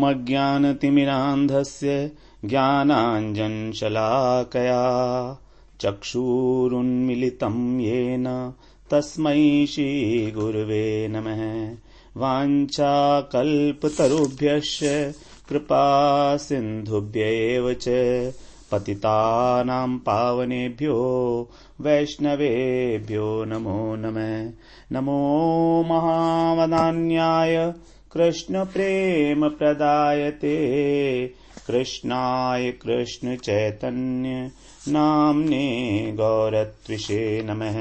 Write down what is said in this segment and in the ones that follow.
ॐ अज्ञानतिमिरान्धस्य ज्ञानाञ्जनशलाकया चक्षुरुन्मीलितं येन तस्मै श्रीगुरवे नमः। वाञ्छाकल्पतरुभ्यश्च कृपा सिन्धुभ्यैव च पतितानां पावनेभ्यो वैष्णवेभ्यो नमो नमः। नमो महावदान्याय कृष्णप्रेमप्रदायते कृष्णाय कृष्णचैतन्य नाम्ने गौरत्विषे नमः।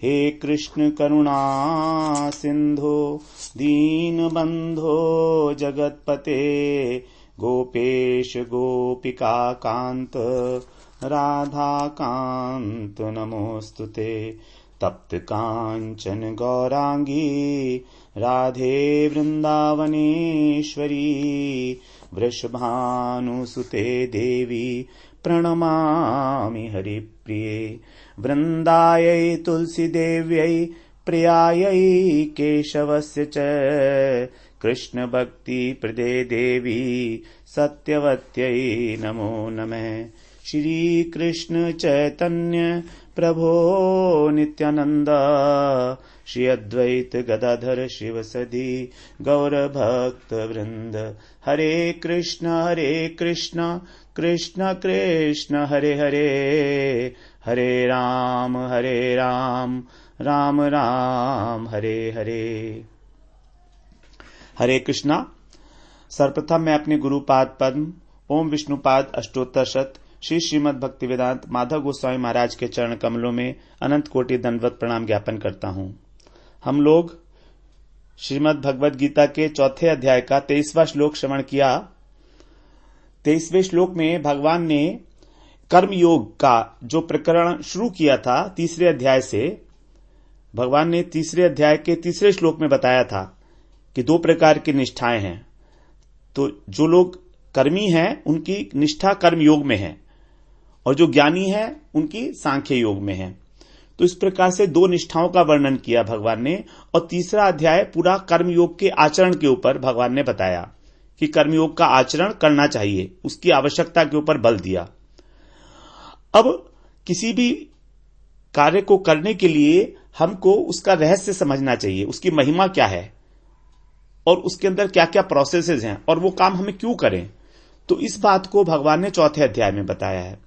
हे कृष्ण करुणा सिंधो दीनबंधो जगत्पते गोपेश गोपिका कांत राधा कांत नमोस्तुते। तप्त कांचन गौरांगी राधे वृंदावनेश्वरी वृषभानुसुते देवी प्रणमामि हरिप्रिये। वृंदायै तुलसीदेव्यै प्रियायै केशवस्य च कृष्णभक्तिप्रदे देवी सत्यवत्यै नमो नमः। श्री कृष्ण चैतन्य प्रभो नित्यानंद श्री अद्वैत गदाधर शिवसदि गौर भक्त वृंद। हरे कृष्ण कृष्ण कृष्ण हरे हरे हरे राम राम राम हरे हरे। हरे कृष्णा। सर्वप्रथम मैं अपने गुरुपाद पद्म ओम विष्णुपाद अष्टोत्तर शत श्री श्रीमद् भक्तिवेदांत माधव गोस्वामी महाराज के चरण कमलों में अनंत कोटि दंडवत प्रणाम ज्ञापन करता हूं। हम लोग श्रीमद् भगवद गीता के चौथे अध्याय का 23वां श्लोक श्रवण किया। 23वें श्लोक में भगवान ने कर्म योग का जो प्रकरण शुरू किया था तीसरे अध्याय से, भगवान ने तीसरे अध्याय के तीसरे श्लोक में बताया था कि दो प्रकार की निष्ठाएं हैं। तो जो लोग कर्मी हैं उनकी निष्ठा कर्म योग में है और जो ज्ञानी है उनकी सांख्य योग में है। तो इस प्रकार से दो निष्ठाओं का वर्णन किया भगवान ने। और तीसरा अध्याय पूरा कर्मयोग के आचरण के ऊपर भगवान ने बताया कि कर्मयोग का आचरण करना चाहिए, उसकी आवश्यकता के ऊपर बल दिया। अब किसी भी कार्य को करने के लिए हमको उसका रहस्य समझना चाहिए, उसकी महिमा क्या है और उसके अंदर क्या क्या प्रोसेसेस हैं और वो काम हमें क्यों करें। तो इस बात को भगवान ने चौथे अध्याय में बताया है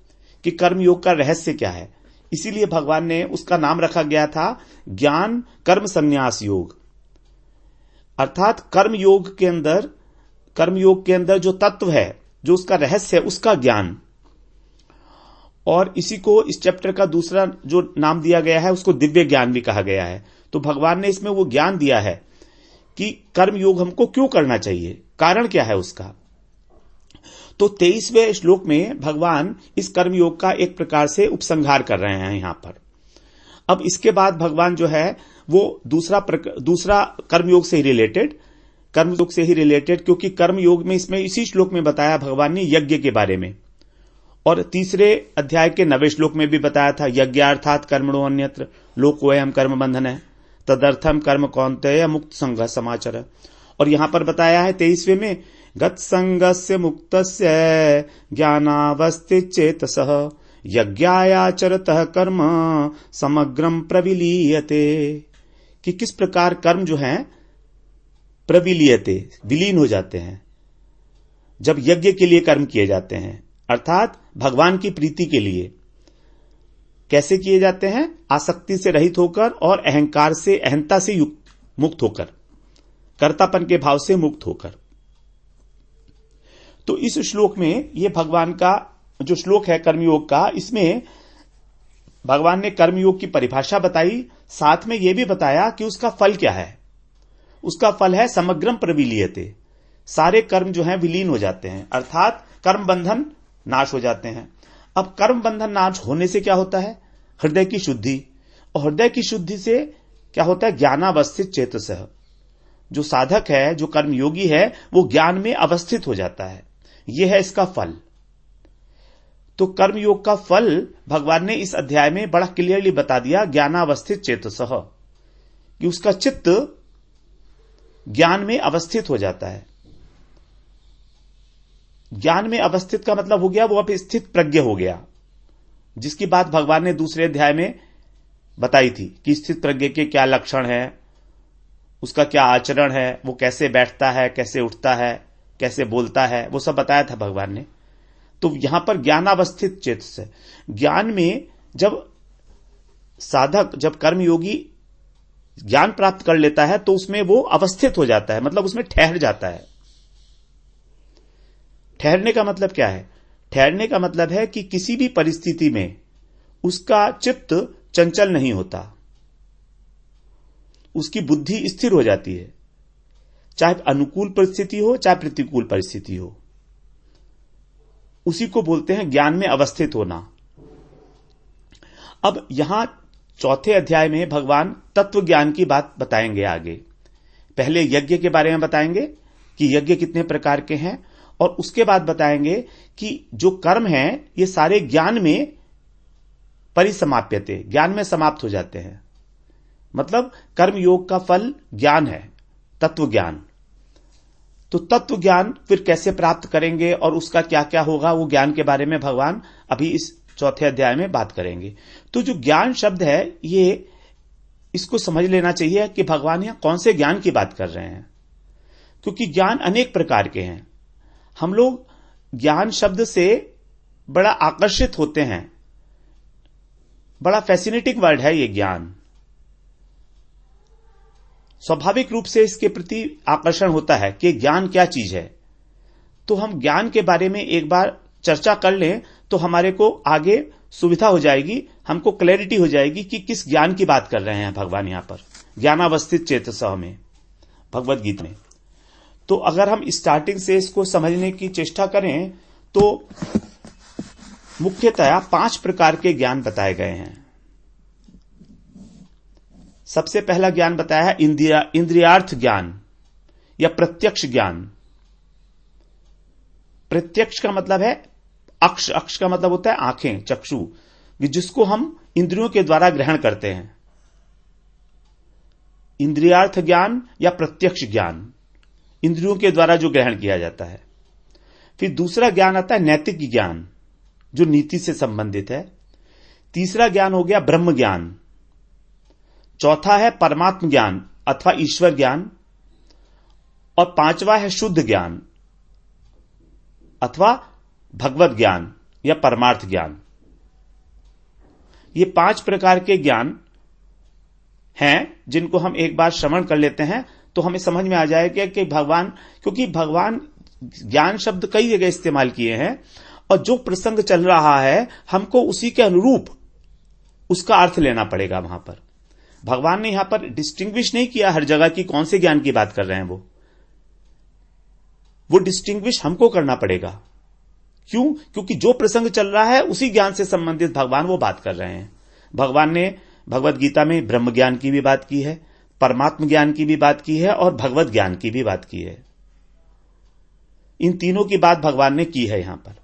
कि कर्मयोग का रहस्य क्या है। इसीलिए भगवान ने उसका नाम रखा गया था ज्ञान कर्म संन्यास योग। अर्थात कर्मयोग के अंदर जो तत्व है, जो उसका रहस्य है, उसका ज्ञान। और इसी को इस चैप्टर का दूसरा जो नाम दिया गया है उसको दिव्य ज्ञान भी कहा गया है। तो भगवान ने इसमें वो ज्ञान दिया है कि कर्मयोग हमको क्यों करना चाहिए, कारण क्या है उसका। तो 23वें श्लोक में भगवान इस कर्मयोग का एक प्रकार से उपसंहार कर रहे हैं यहां पर। अब इसके बाद भगवान जो है वो दूसरा कर्मयोग से ही रिलेटेड, क्योंकि कर्मयोग में इसमें इसी श्लोक में बताया भगवान ने यज्ञ के बारे में। और तीसरे अध्याय के 9वें श्लोक में भी बताया था यज्ञार्थात कर्मणो अन्यत्र लोकोऽयं कर्म बंधन है तदर्थम कर्म कौन्तेय मुक्त संग समाचर। और यहां पर बताया है 23वें में गत संगस्य मुक्तस्य ज्ञानावस्थित चेतसः यज्ञायाचरतः कर्म समग्रम प्रविलीयते। कि किस प्रकार कर्म जो हैं प्रविलीयते, विलीन हो जाते हैं जब यज्ञ के लिए कर्म किए जाते हैं, अर्थात भगवान की प्रीति के लिए। कैसे किए जाते हैं? आसक्ति से रहित होकर और अहंता से मुक्त होकर, कर्तापन के भाव से मुक्त होकर। तो इस श्लोक में ये भगवान का जो श्लोक है कर्मयोग का, इसमें भगवान ने कर्मयोग की परिभाषा बताई, साथ में यह भी बताया कि उसका फल क्या है। उसका फल है समग्रम प्रविलीयते, सारे कर्म जो हैं विलीन हो जाते हैं, अर्थात कर्म बंधन नाश हो जाते हैं। अब कर्म बंधन नाश होने से क्या होता है? हृदय की शुद्धि। और हृदय की शुद्धि से क्या होता है? ज्ञानावस्थित चेतसः। जो साधक है, जो कर्मयोगी है, वो ज्ञान में अवस्थित हो जाता है। यह है इसका फल। तो कर्मयोग का फल भगवान ने इस अध्याय में बड़ा क्लियरली बता दिया, ज्ञानावस्थित चेतसः, कि उसका चित्त ज्ञान में अवस्थित हो जाता है। ज्ञान में अवस्थित का मतलब हो गया वो अब स्थित प्रज्ञ हो गया, जिसकी बात भगवान ने दूसरे अध्याय में बताई थी कि स्थित प्रज्ञ के क्या लक्षण है, उसका क्या आचरण है, वो कैसे बैठता है, कैसे उठता है, कैसे बोलता है, वो सब बताया था भगवान ने। तो यहां पर ज्ञानावस्थित चेत से ज्ञान में जब साधक, जब कर्मयोगी ज्ञान प्राप्त कर लेता है तो उसमें वो अवस्थित हो जाता है, मतलब उसमें ठहर जाता है। ठहरने का मतलब क्या है? ठहरने का मतलब है कि किसी भी परिस्थिति में उसका चित्त चंचल नहीं होता, उसकी बुद्धि स्थिर हो जाती है, चाहे अनुकूल परिस्थिति हो चाहे प्रतिकूल परिस्थिति हो। उसी को बोलते हैं ज्ञान में अवस्थित होना। अब यहां चौथे अध्याय में भगवान तत्व ज्ञान की बात बताएंगे आगे। पहले यज्ञ के बारे में बताएंगे कि यज्ञ कितने प्रकार के हैं, और उसके बाद बताएंगे कि जो कर्म हैं ये सारे ज्ञान में परिसमाप्यते, ज्ञान में समाप्त हो जाते हैं। मतलब कर्म योग का फल ज्ञान है, तत्व ज्ञान। तो तत्व ज्ञान फिर कैसे प्राप्त करेंगे और उसका क्या क्या होगा, वो ज्ञान के बारे में भगवान अभी इस चौथे अध्याय में बात करेंगे। तो जो ज्ञान शब्द है, ये इसको समझ लेना चाहिए कि भगवान यहां कौन से ज्ञान की बात कर रहे हैं, क्योंकि ज्ञान अनेक प्रकार के हैं। हम लोग ज्ञान शब्द से बड़ा आकर्षित होते हैं, बड़ा फैसिनेटिंग वर्ड है ये ज्ञान। स्वाभाविक रूप से इसके प्रति आकर्षण होता है कि ज्ञान क्या चीज है। तो हम ज्ञान के बारे में एक बार चर्चा कर लें तो हमारे को आगे सुविधा हो जाएगी, हमको क्लैरिटी हो जाएगी कि किस ज्ञान की बात कर रहे हैं भगवान यहां पर ज्ञानावस्थित चेतसा में, भगवद गीता में। तो अगर हम स्टार्टिंग से इसको समझने की चेष्टा करें तो मुख्यतया 5 प्रकार के ज्ञान बताए गए हैं। सबसे पहला ज्ञान बताया है इंद्रियार्थ ज्ञान या प्रत्यक्ष ज्ञान। प्रत्यक्ष का मतलब है अक्ष, अक्ष का मतलब होता है आंखें, चक्षु, जिसको हम इंद्रियों के द्वारा ग्रहण करते हैं। इंद्रियार्थ ज्ञान या प्रत्यक्ष ज्ञान, इंद्रियों के द्वारा जो ग्रहण किया जाता है। फिर दूसरा ज्ञान आता है नैतिक ज्ञान, जो नीति से संबंधित है। तीसरा ज्ञान हो गया ब्रह्म ज्ञान। चौथा है परमात्म ज्ञान अथवा ईश्वर ज्ञान, और 5वां है शुद्ध ज्ञान अथवा भगवत ज्ञान या परमार्थ ज्ञान। ये 5 प्रकार के ज्ञान हैं जिनको हम एक बार श्रवण कर लेते हैं तो हमें समझ में आ जाएगा कि भगवान, क्योंकि भगवान ज्ञान शब्द कई जगह इस्तेमाल किए हैं और जो प्रसंग चल रहा है हमको उसी के अनुरूप उसका अर्थ लेना पड़ेगा। वहां पर भगवान ने यहां पर डिस्टिंग्विश नहीं किया हर जगह की कौन से ज्ञान की बात कर रहे हैं। वो डिस्टिंग्विश हमको करना पड़ेगा। क्यों? क्योंकि जो प्रसंग चल रहा है उसी ज्ञान से संबंधित भगवान वो बात कर रहे हैं। भगवान ने भगवत गीता में ब्रह्म ज्ञान की भी बात की है, परमात्म ज्ञान की भी बात की है और भगवत ज्ञान की भी बात की है। इन तीनों की बात भगवान ने की है यहां पर।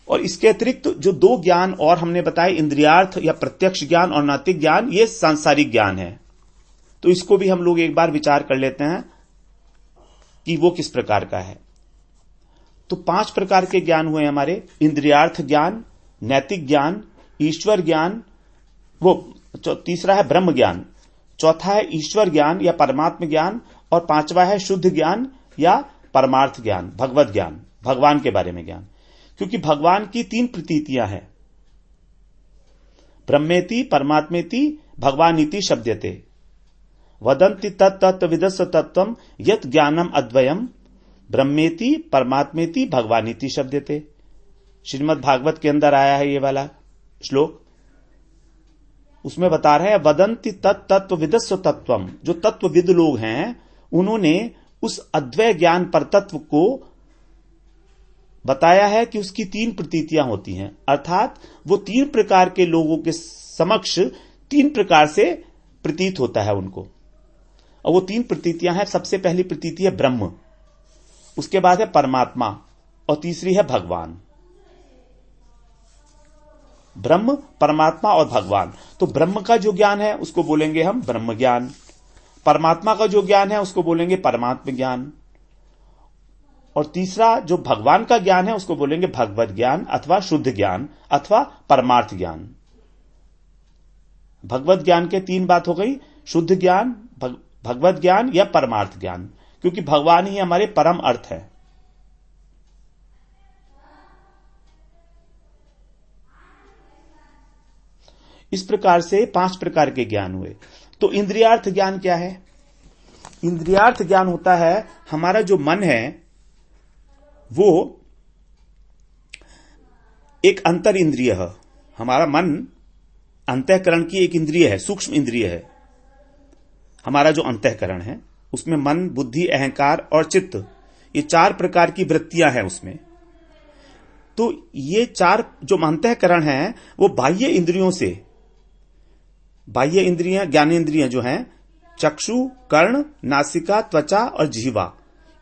और इसके अतिरिक्त जो 2 ज्ञान और हमने बताए, इंद्रियार्थ या प्रत्यक्ष ज्ञान और नैतिक ज्ञान, ये सांसारिक ज्ञान है। तो इसको भी हम लोग एक बार विचार कर लेते हैं कि वो किस प्रकार का है। तो 5 प्रकार के ज्ञान हुए हमारे, इंद्रियार्थ ज्ञान, नैतिक ज्ञान, ईश्वर ज्ञान, वो तीसरा है ब्रह्म ज्ञान, चौथा है ईश्वर ज्ञान या परमात्म ज्ञान, और 5वां है शुद्ध ज्ञान या परमार्थ ज्ञान, भगवत ज्ञान, भगवान के बारे में ज्ञान। क्योंकि भगवान की 3 प्रतीतियां हैं, ब्रह्मेति, परमात्मेति, भगवानीति शब्दते। वदन्ति तत्तत्विदस्स तत्वम यत् ज्ञानम अद्वयम ब्रह्मेति, परमात्मेति, भगवानीति शब्दते। श्रीमद् भागवत के अंदर आया है ये वाला श्लोक। उसमें बता रहे हैं वदन्ति तत्तत्विदस्स तत्वम, जो तत्वविद लोग हैं उन्होंने उस अद्वय ज्ञान पर तत्व को बताया है कि उसकी 3 प्रतीतियां होती हैं, अर्थात वो 3 प्रकार के लोगों के समक्ष 3 प्रकार से प्रतीत होता है उनको। और वो 3 प्रतीतियां हैं। सबसे पहली प्रतीति है ब्रह्म, उसके बाद है परमात्मा और तीसरी है भगवान। ब्रह्म, परमात्मा और भगवान। तो ब्रह्म का जो ज्ञान है उसको बोलेंगे हम ब्रह्म ज्ञान, परमात्मा का जो ज्ञान है उसको बोलेंगे परमात्म ज्ञान, और तीसरा जो भगवान का ज्ञान है उसको बोलेंगे भगवत ज्ञान अथवा शुद्ध ज्ञान अथवा परमार्थ ज्ञान। भगवत ज्ञान के तीन बात हो गई, शुद्ध ज्ञान, भगवत ज्ञान या परमार्थ ज्ञान, क्योंकि भगवान ही हमारे परम अर्थ है। इस प्रकार से 5 प्रकार के ज्ञान हुए। तो इंद्रियार्थ ज्ञान क्या है? इंद्रियार्थ ज्ञान होता है हमारा जो मन है वो एक अंतर इंद्रिय है। हमारा मन अंतःकरण की एक इंद्रिय है, सूक्ष्म इंद्रिय है। हमारा जो अंतःकरण है उसमें मन, बुद्धि, अहंकार और चित्त, ये 4 प्रकार की वृत्तियां हैं उसमें। तो ये 4 जो अंतःकरण हैं वो बाह्य इंद्रियों से, बाह्य इंद्रियां, ज्ञानेंद्रियां जो हैं चक्षु, कर्ण, नासिका, त्वचा और जीवा,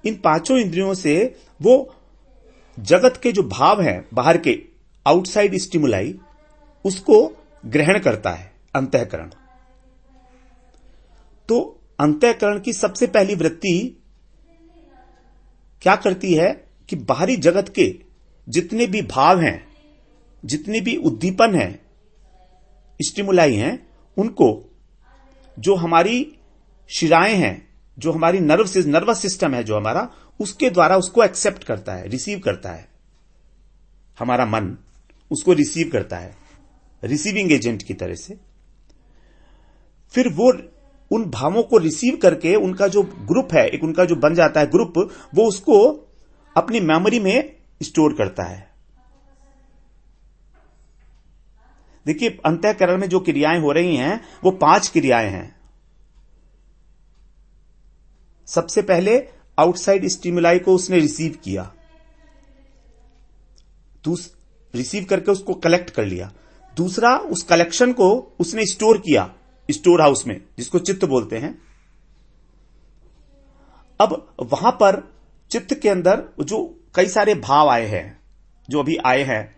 इन 5 इंद्रियों से वो जगत के जो भाव हैं बाहर के, आउटसाइड स्टिमुलाई, उसको ग्रहण करता है अंतःकरण। तो अंतःकरण की सबसे पहली वृत्ति क्या करती है कि बाहरी जगत के जितने भी भाव हैं, जितने भी उद्दीपन हैं, स्टिमुलाई हैं, उनको जो हमारी शिराएं हैं, जो हमारी नर्वस सिस्टम है जो हमारा, उसके द्वारा उसको एक्सेप्ट करता है, रिसीव करता है। हमारा मन उसको रिसीव करता है रिसीविंग एजेंट की तरह से। फिर वो उन भावों को रिसीव करके उनका जो ग्रुप है, एक उनका जो बन जाता है ग्रुप, वो उसको अपनी मेमोरी में स्टोर करता है। देखिए अंतःकरण में जो क्रियाएं हो रही हैं वो 5 क्रियाएं हैं। सबसे पहले आउटसाइड स्टिमुलाई को उसने रिसीव किया, रिसीव करके उसको कलेक्ट कर लिया। दूसरा, उस कलेक्शन को उसने स्टोर किया स्टोर हाउस में, जिसको चित्त बोलते हैं। अब वहां पर चित्त के अंदर जो कई सारे भाव आए हैं, जो अभी आए हैं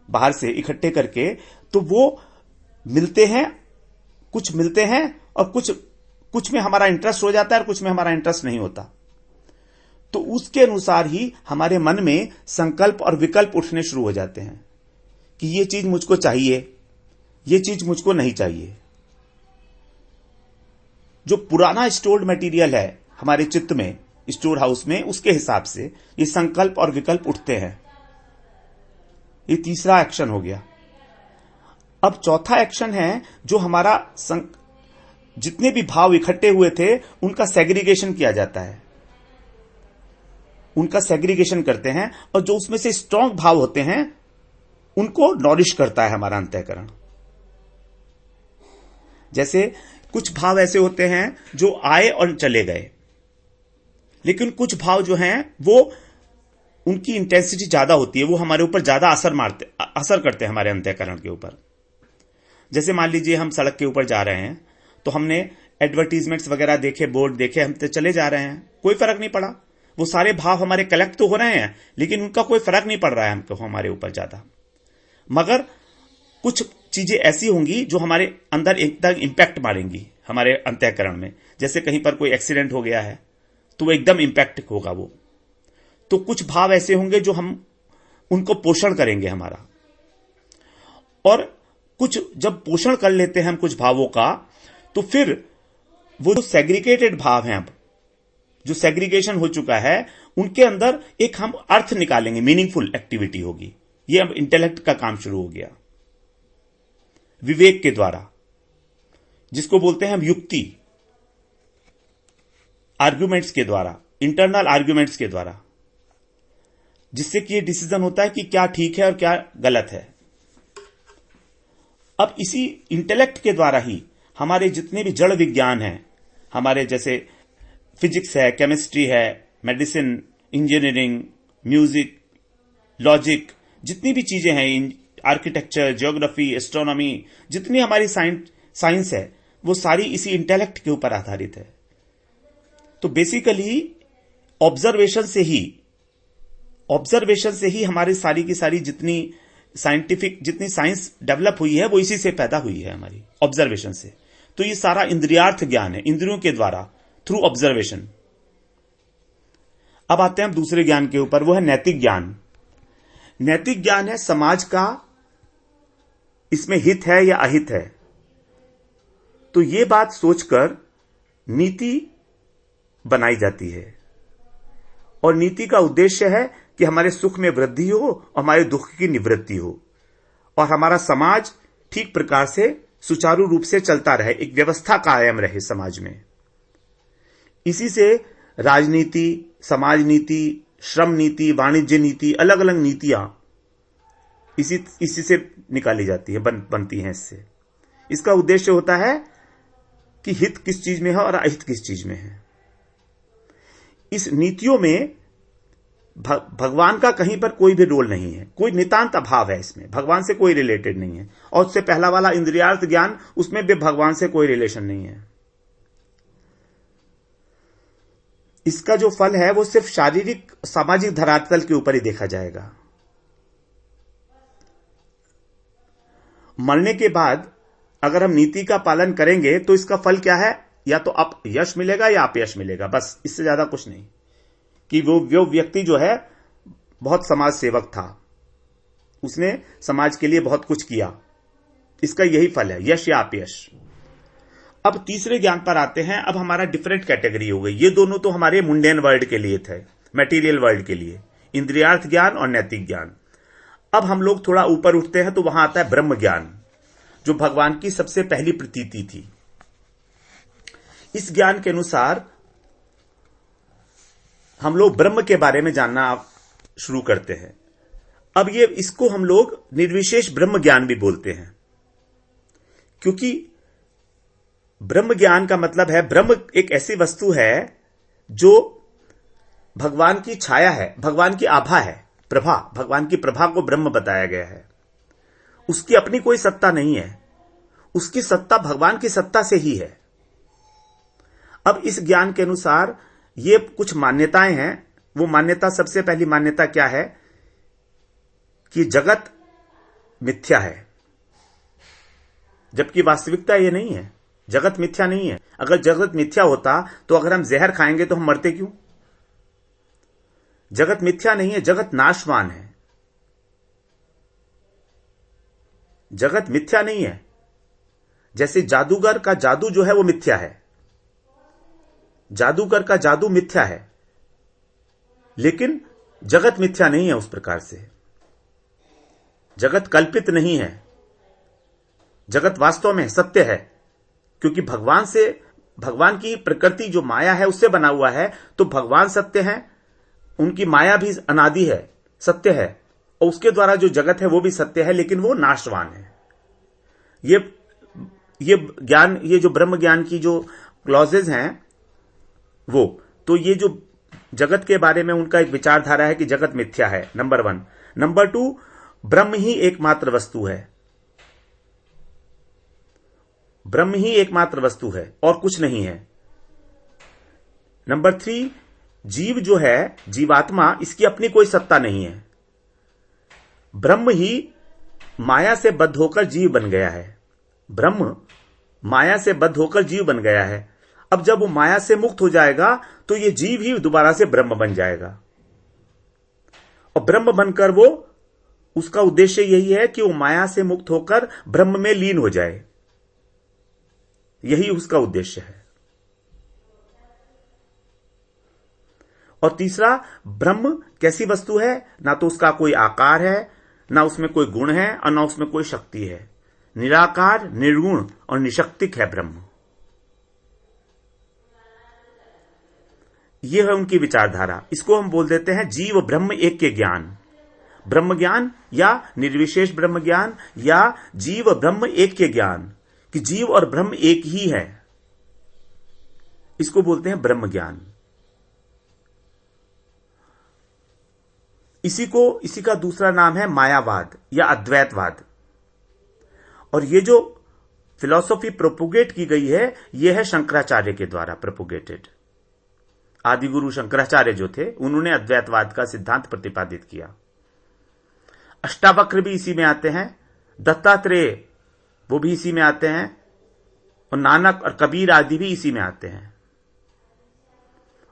बाहर से इकट्ठे करके, तो वो मिलते हैं, कुछ मिलते हैं और कुछ में हमारा इंटरेस्ट हो जाता है और कुछ में हमारा इंटरेस्ट नहीं होता। तो उसके अनुसार ही हमारे मन में संकल्प और विकल्प उठने शुरू हो जाते हैं कि ये चीज मुझको चाहिए, ये चीज मुझको नहीं चाहिए। जो पुराना स्टोर्ड मटेरियल है हमारे चित्त में, स्टोर हाउस में, उसके हिसाब से ये संकल्प और विकल्प उठते हैं। ये तीसरा एक्शन हो गया। अब चौथा एक्शन है जो हमारा जितने भी भाव इकट्ठे हुए थे उनका सेग्रीगेशन किया जाता है, उनका सेग्रीगेशन करते हैं, और जो उसमें से स्ट्रांग भाव होते हैं उनको नॉरिश करता है हमारा अंतःकरण। जैसे कुछ भाव ऐसे होते हैं जो आए और चले गए, लेकिन कुछ भाव जो हैं वो उनकी इंटेंसिटी ज्यादा होती है, वो हमारे ऊपर ज्यादा असर करते हैं हमारे अंतःकरण के ऊपर। जैसे मान लीजिए हम सड़क के ऊपर जा रहे हैं, तो हमने एडवर्टीजमेंट्स वगैरह देखे, बोर्ड देखे, हम तो चले जा रहे हैं, कोई फर्क नहीं पड़ा। वो सारे भाव हमारे कलेक्ट तो हो रहे हैं, लेकिन उनका कोई फर्क नहीं पड़ रहा है हमको, हमारे ऊपर ज्यादा। मगर कुछ चीजें ऐसी होंगी जो हमारे अंदर एकदम इंपैक्ट मारेंगी हमारे अंतःकरण में। जैसे कहीं पर कोई एक्सीडेंट हो गया है तो वो एकदम इंपैक्ट होगा वो। तो कुछ भाव ऐसे होंगे जो हम उनको पोषण करेंगे हमारा, और कुछ जब पोषण कर लेते हैं हम कुछ भावों का, तो फिर वो जो सेग्रीगेटेड भाव हैं, अब जो सेग्रीगेशन हो चुका है, उनके अंदर एक हम अर्थ निकालेंगे, मीनिंगफुल एक्टिविटी होगी। ये अब इंटेलेक्ट का काम शुरू हो गया, विवेक के द्वारा, जिसको बोलते हैं हम युक्ति, आर्ग्यूमेंट्स के द्वारा, इंटरनल आर्ग्यूमेंट्स के द्वारा, जिससे कि ये डिसीजन होता है कि क्या ठीक है और क्या गलत है। अब इसी इंटेलेक्ट के द्वारा ही हमारे जितने भी जड़ विज्ञान हैं, हमारे जैसे फिजिक्स है, केमिस्ट्री है, मेडिसिन, इंजीनियरिंग, म्यूजिक, लॉजिक, जितनी भी चीजें हैं, आर्किटेक्चर, ज्योग्राफी, एस्ट्रोनॉमी, जितनी हमारी साइंस है, वो सारी इसी इंटेलेक्ट के ऊपर आधारित है। तो बेसिकली ऑब्जर्वेशन से ही हमारी सारी की सारी जितनी साइंस डेवलप हुई है वो इसी से पैदा हुई है, हमारी ऑब्जर्वेशन से। तो ये सारा इंद्रियार्थ ज्ञान है, इंद्रियों के द्वारा, थ्रू ऑब्जर्वेशन। अब आते हैं हम दूसरे ज्ञान के ऊपर, वो है नैतिक ज्ञान। नैतिक ज्ञान है समाज का, इसमें हित है या अहित है। तो ये बात सोचकर नीति बनाई जाती है, और नीति का उद्देश्य है कि हमारे सुख में वृद्धि हो और हमारे दुख की निवृत्ति हो, और हमारा समाज ठीक प्रकार से सुचारू रूप से चलता रहे, एक व्यवस्था कायम रहे समाज में। इसी से राजनीति, समाज नीति, श्रम नीति, वाणिज्य नीति, अलग अलग नीतियां इसी से निकाली जाती है, बनती हैं इससे। इसका उद्देश्य होता है कि हित किस चीज में है और अहित किस चीज में है। इस नीतियों में भगवान का कहीं पर कोई भी रोल नहीं है, कोई नितांत अभाव है इसमें, भगवान से कोई रिलेटेड नहीं है। और उससे पहला वाला इंद्रियार्थ ज्ञान, उसमें भी भगवान से कोई रिलेशन नहीं है। इसका जो फल है वो सिर्फ शारीरिक सामाजिक धरातल के ऊपर ही देखा जाएगा। मरने के बाद अगर हम नीति का पालन करेंगे तो इसका फल क्या है, या तो आप यश मिलेगा या अपयश मिलेगा, बस, इससे ज्यादा कुछ नहीं। कि वो व्यक्ति जो है बहुत समाज सेवक था, उसने समाज के लिए बहुत कुछ किया, इसका यही फल है, यश या अपयश। अब तीसरे ज्ञान पर आते हैं। अब हमारा डिफरेंट कैटेगरी हो गई। ये दोनों तो हमारे मुंडेन वर्ल्ड के लिए थे, मटेरियल वर्ल्ड के लिए, इंद्रियार्थ ज्ञान और नैतिक ज्ञान। अब हम लोग थोड़ा ऊपर उठते हैं तो वहां आता है ब्रह्म ज्ञान, जो भगवान की सबसे पहली प्रतीति थी। इस ज्ञान के अनुसार हम लोग ब्रह्म के बारे में जानना शुरू करते हैं। अब इसको हम लोग निर्विशेष ब्रह्म ज्ञान भी बोलते हैं, क्योंकि ब्रह्म ज्ञान का मतलब है ब्रह्म एक ऐसी वस्तु है जो भगवान की छाया है, भगवान की आभा है, प्रभा, भगवान की प्रभा को ब्रह्म बताया गया है। उसकी अपनी कोई सत्ता नहीं है, उसकी सत्ता भगवान की सत्ता से ही है। अब इस ज्ञान के अनुसार ये कुछ मान्यताएं हैं। वो मान्यता, सबसे पहली मान्यता क्या है कि जगत मिथ्या है, जबकि वास्तविकता ये नहीं है। जगत मिथ्या नहीं है। अगर जगत मिथ्या होता तो अगर हम जहर खाएंगे तो हम मरते क्यों? जगत मिथ्या नहीं है, जगत नाशवान है। जगत मिथ्या नहीं है। जैसे जादूगर का जादू जो है वो मिथ्या है, जादूगर का जादू मिथ्या है, लेकिन जगत मिथ्या नहीं है। उस प्रकार से जगत कल्पित नहीं है, जगत वास्तव में सत्य है, क्योंकि भगवान की प्रकृति जो माया है उससे बना हुआ है। तो भगवान सत्य है, उनकी माया भी अनादि है, सत्य है, और उसके द्वारा जो जगत है वो भी सत्य है, लेकिन वो नाशवान है। ये ज्ञान, ये जो ब्रह्म ज्ञान की जो क्लॉजेज हैं वो, तो ये जो जगत के बारे में उनका एक विचारधारा है कि जगत मिथ्या है, नंबर 1। नंबर 2, ब्रह्म ही एकमात्र वस्तु है, ब्रह्म ही एकमात्र वस्तु है और कुछ नहीं है। नंबर 3, जीव जो है, जीवात्मा, इसकी अपनी कोई सत्ता नहीं है। ब्रह्म ही माया से बद्ध होकर जीव बन गया है, ब्रह्म माया से बद्ध होकर जीव बन गया है। अब जब वो माया से मुक्त हो जाएगा तो ये जीव ही दोबारा से ब्रह्म बन जाएगा, और ब्रह्म बनकर वो, उसका उद्देश्य यही है कि वो माया से मुक्त होकर ब्रह्म में लीन हो जाए, यही उसका उद्देश्य है। और तीसरा, ब्रह्म कैसी वस्तु है? ना तो उसका कोई आकार है, ना उसमें कोई गुण है, और ना उसमें कोई शक्ति है। निराकार, निर्गुण और निशक्तिक है ब्रह्म। यह है उनकी विचारधारा। इसको हम बोल देते हैं जीव ब्रह्म एक के ज्ञान, ब्रह्म ज्ञान या निर्विशेष ब्रह्म ज्ञान, या जीव ब्रह्म एक के ज्ञान, कि जीव और ब्रह्म एक ही है, इसको बोलते हैं ब्रह्म ज्ञान। इसी का दूसरा नाम है मायावाद या अद्वैतवाद। और ये जो फिलॉसफी प्रोपोगेट की गई है, यह है शंकराचार्य के द्वारा प्रोपोगेटेड। आदिगुरु शंकराचार्य जो थे, उन्होंने अद्वैतवाद का सिद्धांत प्रतिपादित किया। अष्टावक्र भी इसी में आते हैं, दत्तात्रेय वो भी इसी में आते हैं, और नानक और कबीर आदि भी इसी में आते हैं।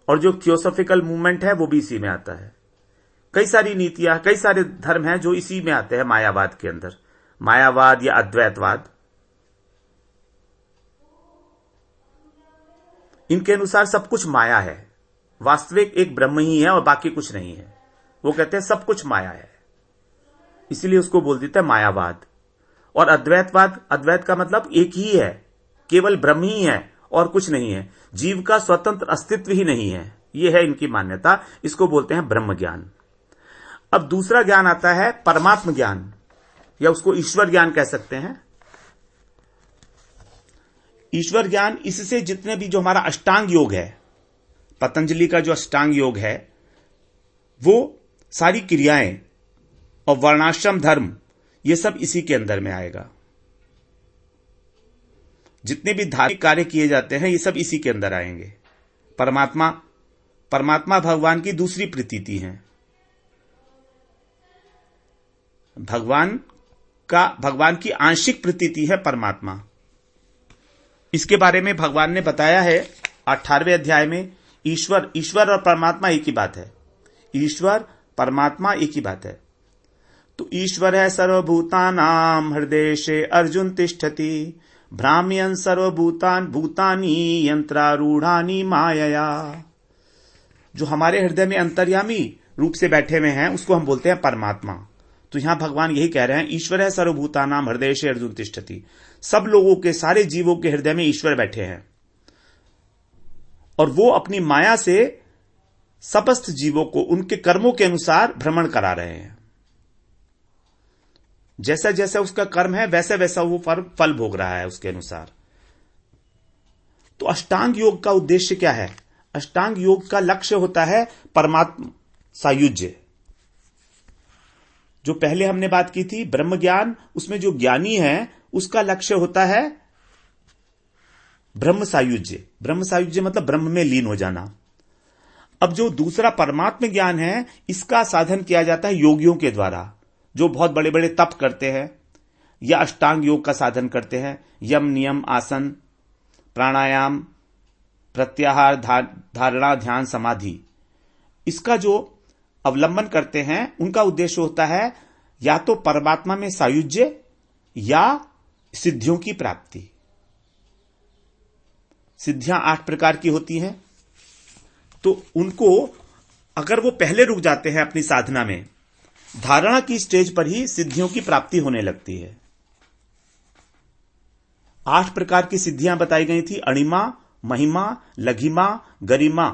और जो थियोसॉफिकल मूवमेंट है वो भी इसी में आता है। कई सारी नीतियां, कई सारे धर्म हैं जो इसी में आते हैं मायावाद के अंदर, मायावाद या अद्वैतवाद। इनके अनुसार सब कुछ माया है, वास्तविक एक ब्रह्म ही है और बाकी कुछ नहीं है। वो कहते हैं सब कुछ माया है, इसीलिए उसको बोल देते हैं मायावाद। और अद्वैतवाद, अद्वैत का मतलब एक ही है, केवल ब्रह्म ही है और कुछ नहीं है, जीव का स्वतंत्र अस्तित्व ही नहीं है, यह है इनकी मान्यता। इसको बोलते हैं ब्रह्म ज्ञान। अब दूसरा ज्ञान आता है परमात्म ज्ञान, या उसको ईश्वर ज्ञान कह सकते हैं। ईश्वर ज्ञान, इससे जितने भी जो हमारा अष्टांग योग है, पतंजलि का जो अष्टांग योग है, वो सारी क्रियाएं और वर्णाश्रम धर्म, ये सब इसी के अंदर में आएगा। जितने भी धार्मिक कार्य किए जाते हैं ये सब इसी के अंदर आएंगे। परमात्मा, परमात्मा भगवान की दूसरी प्रतीति है। भगवान की आंशिक प्रतीति है परमात्मा। इसके बारे में भगवान ने बताया है 18वें अध्याय में। ईश्वर और परमात्मा एक ही बात है। ईश्वर परमात्मा एक ही बात है। तो ईश्वर है सर्वभूतानां हृदयेशे अर्जुन तिष्ठति भ्राम्यन् भूतानि यंत्रारूढ़ानि मायया। जो हमारे हृदय में अंतर्यामी रूप से बैठे हुए हैं उसको हम बोलते हैं परमात्मा। तो यहां भगवान यही कह रहे हैं, ईश्वर है सर्वभूतानां हृदयेशे अर्जुन तिष्ठति। सब लोगों के, सारे जीवों के हृदय में ईश्वर बैठे हैं और वो अपनी माया से समस्त जीवों को उनके कर्मों के अनुसार भ्रमण करा रहे हैं। जैसा जैसा उसका कर्म है वैसा वैसा वो फल भोग रहा है उसके अनुसार। तो अष्टांग योग का उद्देश्य क्या है? अष्टांग योग का लक्ष्य होता है परमात्मा सायुज्य। जो पहले हमने बात की थी ब्रह्म ज्ञान, उसमें जो ज्ञानी है उसका लक्ष्य होता है ब्रह्म सायुज्य। ब्रह्म सायुज्य मतलब ब्रह्म में लीन हो जाना। अब जो दूसरा परमात्म ज्ञान है, इसका साधन किया जाता है योगियों के द्वारा, जो बहुत बड़े बड़े तप करते हैं या अष्टांग योग का साधन करते हैं। यम, नियम, आसन, प्राणायाम, प्रत्याहार, धारणा, ध्यान, समाधि, इसका जो अवलंबन करते हैं उनका उद्देश्य होता है या तो परमात्मा में सायुज्य या सिद्धियों की प्राप्ति। सिद्धियां 8 प्रकार की होती हैं। तो उनको अगर वो पहले रुक जाते हैं अपनी साधना में, धारणा की स्टेज पर ही सिद्धियों की प्राप्ति होने लगती है। 8 प्रकार की सिद्धियां बताई गई थी: अणिमा, महिमा, लघिमा, गरिमा,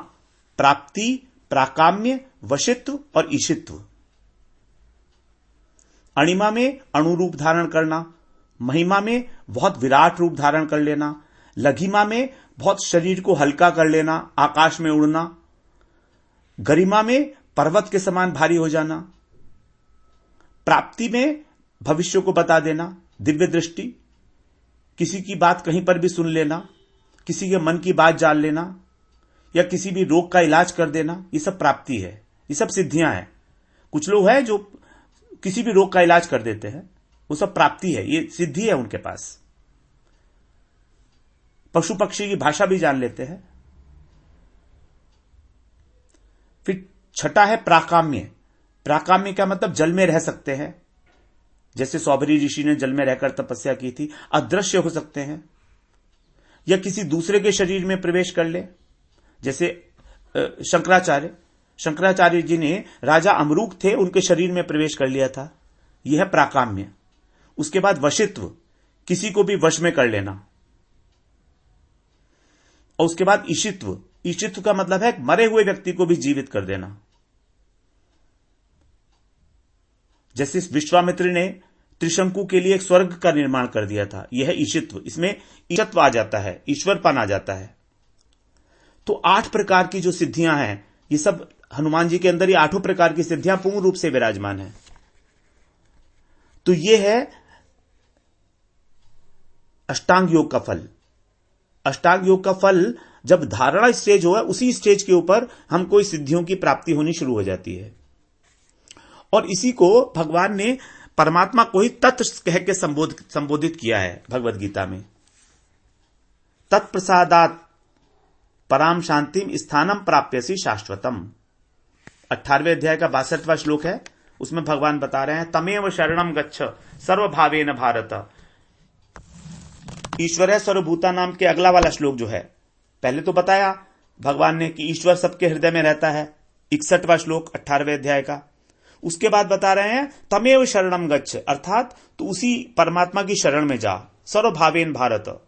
प्राप्ति, प्राकाम्य, वशित्व और ईशित्व। अणिमा में अणु रूप धारण करना, महिमा में बहुत विराट रूप धारण कर लेना, लघिमा में बहुत शरीर को हल्का कर लेना, आकाश में उड़ना, गरिमा में पर्वत के समान भारी हो जाना, प्राप्ति में भविष्य को बता देना, दिव्य दृष्टि, किसी की बात कहीं पर भी सुन लेना, किसी के मन की बात जान लेना या किसी भी रोग का इलाज कर देना, ये सब प्राप्ति है, ये सब सिद्धियां हैं। कुछ लोग हैं जो किसी भी रोग का इलाज कर देते हैं, वो सब प्राप्ति है, ये सिद्धि है उनके पास। पशु पक्षी की भाषा भी जान लेते हैं। फिर छठा है प्राकाम्य। प्राकाम्य का मतलब जल में रह सकते हैं, जैसे सौभरी ऋषि ने जल में रहकर तपस्या की थी। अदृश्य हो सकते हैं या किसी दूसरे के शरीर में प्रवेश कर ले, जैसे शंकराचार्य जी ने राजा अमरूक थे, उनके शरीर में प्रवेश कर लिया था, यह है प्राकाम्य। उसके बाद वशित्व, किसी को भी वश में कर लेना। और उसके बाद ईशित्व। ईशित्व का मतलब है मरे हुए व्यक्ति को भी जीवित कर देना। जैसे विश्वामित्र ने त्रिशंकु के लिए एक स्वर्ग का निर्माण कर दिया था, यह है ईशित्व। इसमें ईशत्व आ जाता है, ईश्वरपन आ जाता है। तो 8 प्रकार की जो सिद्धियां हैं, ये सब हनुमान जी के अंदर ये 8 प्रकार की सिद्धियां पूर्ण रूप से विराजमान है। तो ये है अष्टांग योग का फल। अष्टांग योग का फल जब धारणा स्टेज हो, उसी स्टेज के ऊपर हमको इस सिद्धियों की प्राप्ति होनी शुरू हो जाती है। और इसी को भगवान ने परमात्मा को ही तत् कह के संबोधित किया है भगवद गीता में। तत्प्रसादात पराम शांतिम स्थानम प्राप्यसी शाश्वतम। 18वें अध्याय का 62वां श्लोक है। उसमें भगवान बता रहे हैं तमेव शरणम गच्छ सर्वभावेन भारत। ईश्वर है सर्वभूता नाम के अगला वाला श्लोक जो है, पहले तो बताया भगवान ने कि ईश्वर सबके हृदय में रहता है, 61वां श्लोक 18वें अध्याय का। उसके बाद बता रहे हैं तमेव शरणम गच्छ, अर्थात तू उसी परमात्मा की शरण में जा, सर्वभावेन भारत,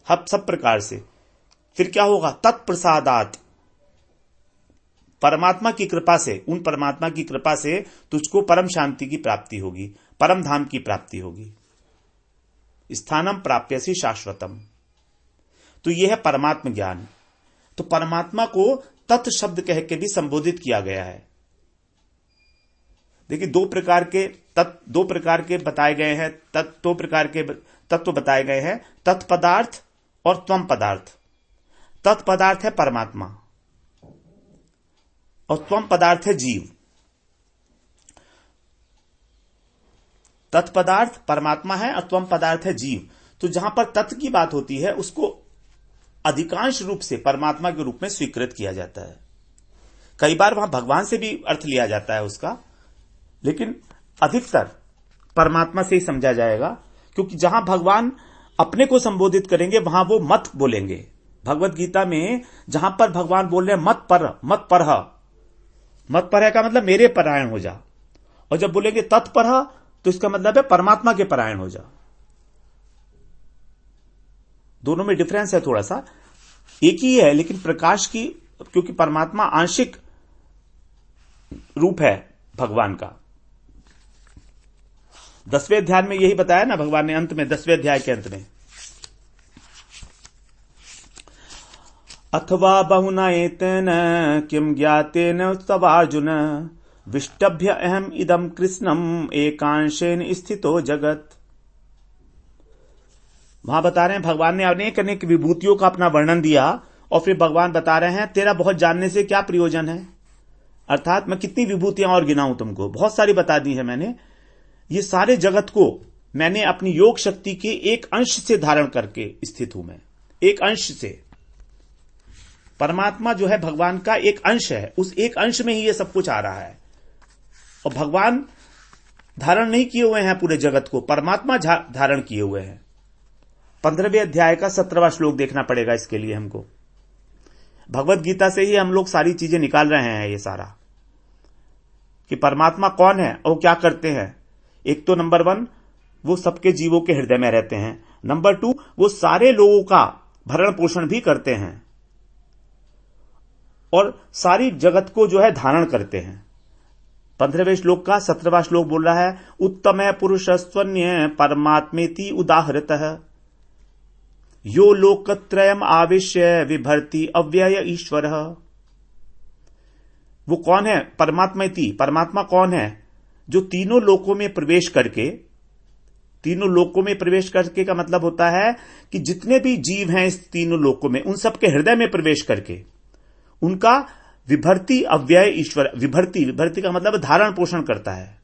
हब सब प्रकार से। फिर क्या होगा? तत्प्रसादात, परमात्मा की कृपा से, उन परमात्मा की कृपा से तुझको परम शांति की प्राप्ति होगी, परम धाम की प्राप्ति होगी। स्थानम प्राप्यसी शाश्वतम। तो यह है परमात्म ज्ञान। तो परमात्मा को तत् शब्द कह के भी संबोधित किया गया है। देखिए दो प्रकार के बताए गए हैं, दो प्रकार के तत्व बताए गए हैं, तत्पदार्थ और त्वम पदार्थ। तत्पदार्थ है परमात्मा और त्वम पदार्थ है जीव। तत्पदार्थ परमात्मा है और त्वम पदार्थ है जीव। तो जहां पर तत्व की बात होती है उसको अधिकांश रूप से परमात्मा के रूप में स्वीकृत किया जाता है। कई बार वहां भगवान से भी अर्थ लिया जाता है उसका, लेकिन अधिकतर परमात्मा से ही समझा जाएगा, क्योंकि जहां भगवान अपने को संबोधित करेंगे वहां वो मत बोलेंगे। भगवत गीता में जहां पर भगवान बोल रहे हैं मत पर का मतलब मेरे परायण हो जा, और जब बोलेंगे तत्पर तो इसका मतलब है परमात्मा के परायण हो जा। दोनों में डिफरेंस है थोड़ा सा, एक ही है लेकिन प्रकाश की, क्योंकि परमात्मा आंशिक रूप है भगवान का। 10वें अध्याय में यही बताया ना भगवान ने अंत में, 10वें अध्याय के अंत में, अथवा बहुना एतेन किम ज्ञातेन तवार्जुन विष्टभ्य अहम इदम कृष्णम एकांशेन स्थितो जगत। वहां बता रहे हैं भगवान ने अनेक अनेक विभूतियों का अपना वर्णन दिया, और फिर भगवान बता रहे हैं तेरा बहुत जानने से क्या प्रयोजन है, अर्थात मैं कितनी विभूतियां और गिनाऊं तुमको, बहुत सारी बता दी है मैंने। ये सारे जगत को मैंने अपनी योग शक्ति के एक अंश से धारण करके स्थित हूं मैं, एक अंश से। परमात्मा जो है भगवान का एक अंश है, उस एक अंश में ही ये सब कुछ आ रहा है। और भगवान धारण नहीं किए हुए हैं पूरे जगत को, परमात्मा धारण किए हुए हैं। 15वें अध्याय का 17वां श्लोक देखना पड़ेगा इसके लिए हमको। भगवत गीता से ही हम लोग सारी चीजें निकाल रहे हैं, ये सारा कि परमात्मा कौन है और क्या करते हैं। एक तो नंबर 1 वो सबके जीवों के हृदय में रहते हैं, नंबर 2 वो सारे लोगों का भरण पोषण भी करते हैं और सारी जगत को जो है धारण करते हैं। 15वें श्लोक का 17वां श्लोक बोल रहा है उत्तम पुरुषस्त्वन्य परमात्मेति उदाहृतः यो लोकत्रयम आविश्य विभर्ति अव्यय ईश्वर। वो कौन है? परमात्मेति, परमात्मा कौन है? जो तीनों लोकों में प्रवेश करके, तीनों लोकों में प्रवेश करके का मतलब होता है कि जितने भी जीव हैं इस तीनों लोकों में, उन सबके हृदय में प्रवेश करके उनका विभर्ति अव्यय ईश्वर। विभर्ति का मतलब धारण पोषण करता है,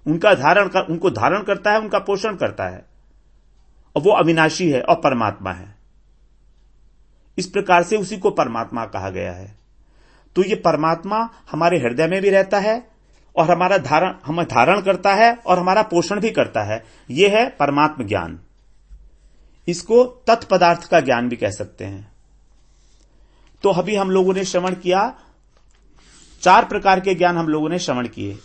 उनको धारण करता है, उनका पोषण करता है, और वो अविनाशी है और परमात्मा है। इस प्रकार से उसी को परमात्मा कहा गया है। तो ये परमात्मा हमारे हृदय में भी रहता है और हमें धारण करता है और हमारा पोषण भी करता है। यह है परमात्म ज्ञान। इसको तत्पदार्थ का ज्ञान भी कह सकते हैं। तो अभी हम लोगों ने श्रवण किया, 4 प्रकार के ज्ञान हम लोगों ने श्रवण किए।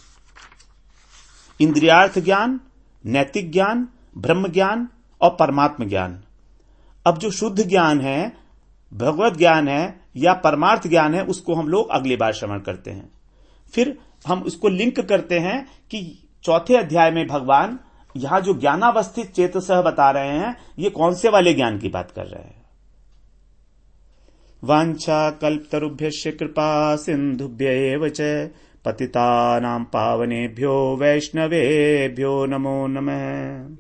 इंद्रियार्थ ज्ञान, नैतिक ज्ञान, ब्रह्म ज्ञान और परमात्म ज्ञान। अब जो शुद्ध ज्ञान है, भगवत ज्ञान है या परमार्थ ज्ञान है, उसको हम लोग अगली बार श्रवण करते हैं। फिर हम उसको लिंक करते हैं कि 4थे अध्याय में भगवान यहां जो ज्ञानावस्थित चेतसः बता रहे हैं, ये कौन से वाले ज्ञान की बात कर रहे हैं। वांछा कल्पतरुभ्यश्च कृपा सिंधुभ्य एव च पतितानां पावनेभ्यो वैष्णवेभ्यो नमो नमः।